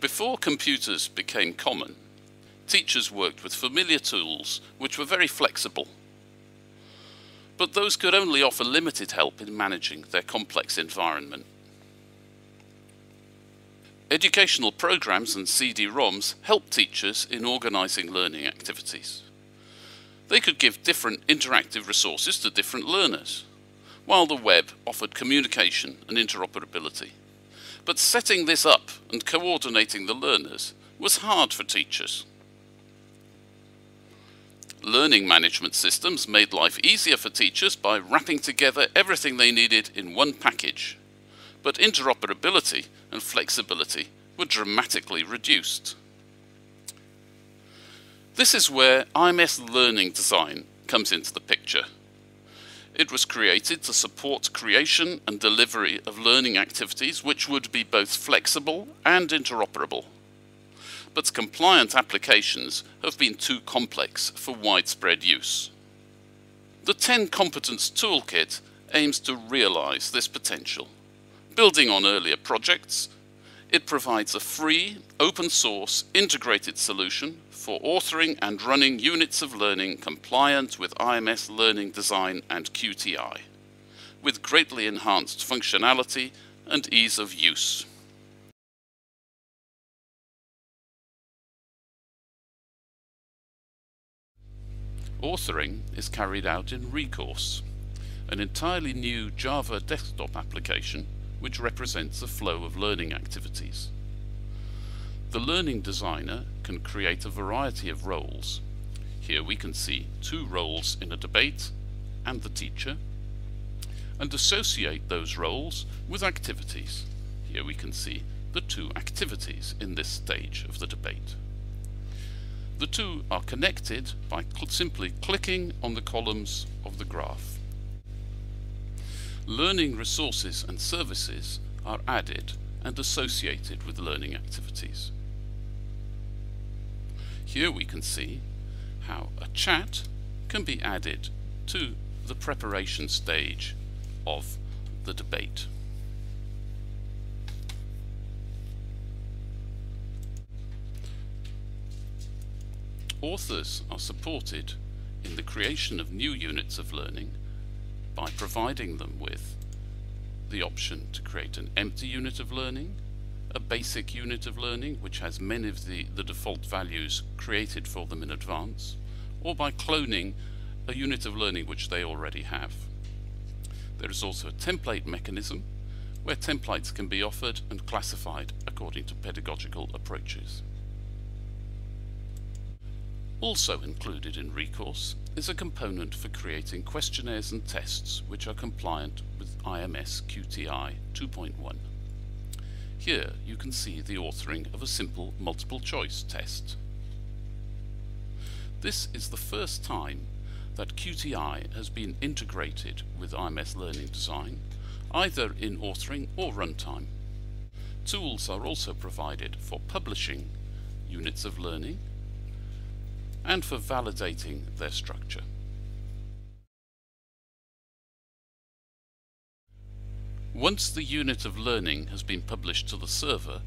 Before computers became common, teachers worked with familiar tools which were very flexible. But those could only offer limited help in managing their complex environment. Educational programs and CD-ROMs helped teachers in organizing learning activities. They could give different interactive resources to different learners, while the web offered communication and interoperability. But setting this up and coordinating the learners was hard for teachers. Learning management systems made life easier for teachers by wrapping together everything they needed in one package. But interoperability and flexibility were dramatically reduced. This is where IMS Learning Design comes into the picture. It was created to support creation and delivery of learning activities which would be both flexible and interoperable. But compliant applications have been too complex for widespread use. The TENCompetence Toolkit aims to realize this potential. Building on earlier projects, it provides a free, open-source, integrated solution for authoring and running units of learning compliant with IMS Learning Design and QTI, with greatly enhanced functionality and ease of use. Authoring is carried out in ReCourse, an entirely new Java desktop application which represents the flow of learning activities. The learning designer can create a variety of roles. Here we can see 2 roles in a debate and the teacher, and associate those roles with activities. Here we can see the 2 activities in this stage of the debate. The 2 are connected by simply clicking on the columns of the graph. Learning resources and services are added and associated with learning activities. Here we can see how a chat can be added to the preparation stage of the debate. Authors are supported in the creation of new units of learning by providing them with the option to create an empty unit of learning, a basic unit of learning which has many of the default values created for them in advance, or by cloning a unit of learning which they already have. There is also a template mechanism where templates can be offered and classified according to pedagogical approaches. Also included in ReCourse is a component for creating questionnaires and tests which are compliant with IMS QTI 2.1. Here you can see the authoring of a simple multiple choice test. This is the first time that QTI has been integrated with IMS Learning Design, either in authoring or runtime. Tools are also provided for publishing units of learning and for validating their structure. Once the unit of learning has been published to the server,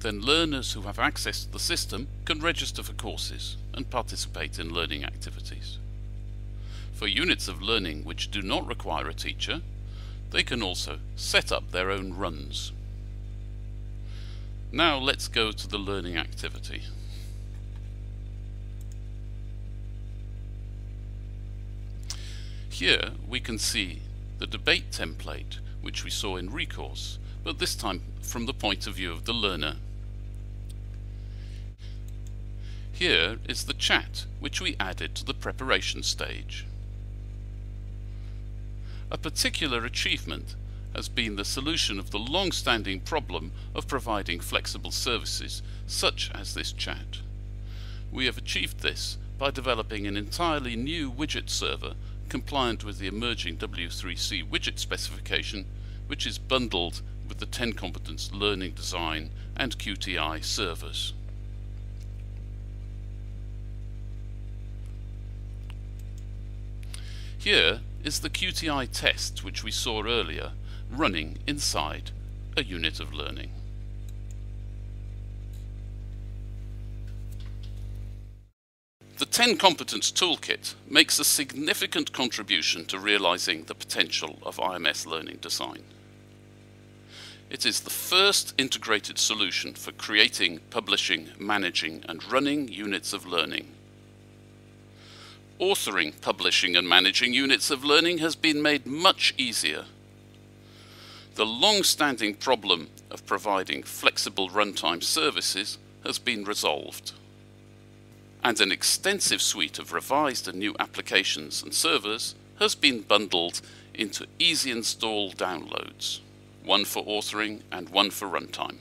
then learners who have access to the system can register for courses and participate in learning activities. For units of learning which do not require a teacher, they can also set up their own runs. Now let's go to the learning activity. Here we can see the debate template which we saw in ReCourse, but this time from the point of view of the learner. Here is the chat which we added to the preparation stage. A particular achievement has been the solution of the long-standing problem of providing flexible services such as this chat. We have achieved this by developing an entirely new widget server compliant with the emerging W3C widget specification, which is bundled with the TENCompetence Learning Design and QTI servers. Here is the QTI test which we saw earlier running inside a unit of learning. TENCompetence Toolkit makes a significant contribution to realizing the potential of IMS learning design. It is the first integrated solution for creating, publishing, managing and running units of learning. Authoring, publishing and managing units of learning has been made much easier. The long-standing problem of providing flexible runtime services has been resolved, and an extensive suite of revised and new applications and servers has been bundled into easy install downloads, one for authoring and one for runtime.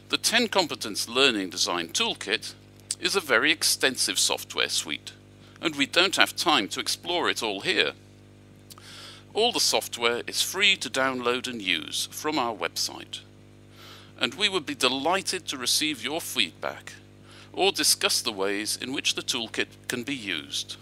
The TENCompetence Learning Design Toolkit is a very extensive software suite, and we don't have time to explore it all here. All the software is free to download and use from our website, and we would be delighted to receive your feedback or discuss the ways in which the toolkit can be used.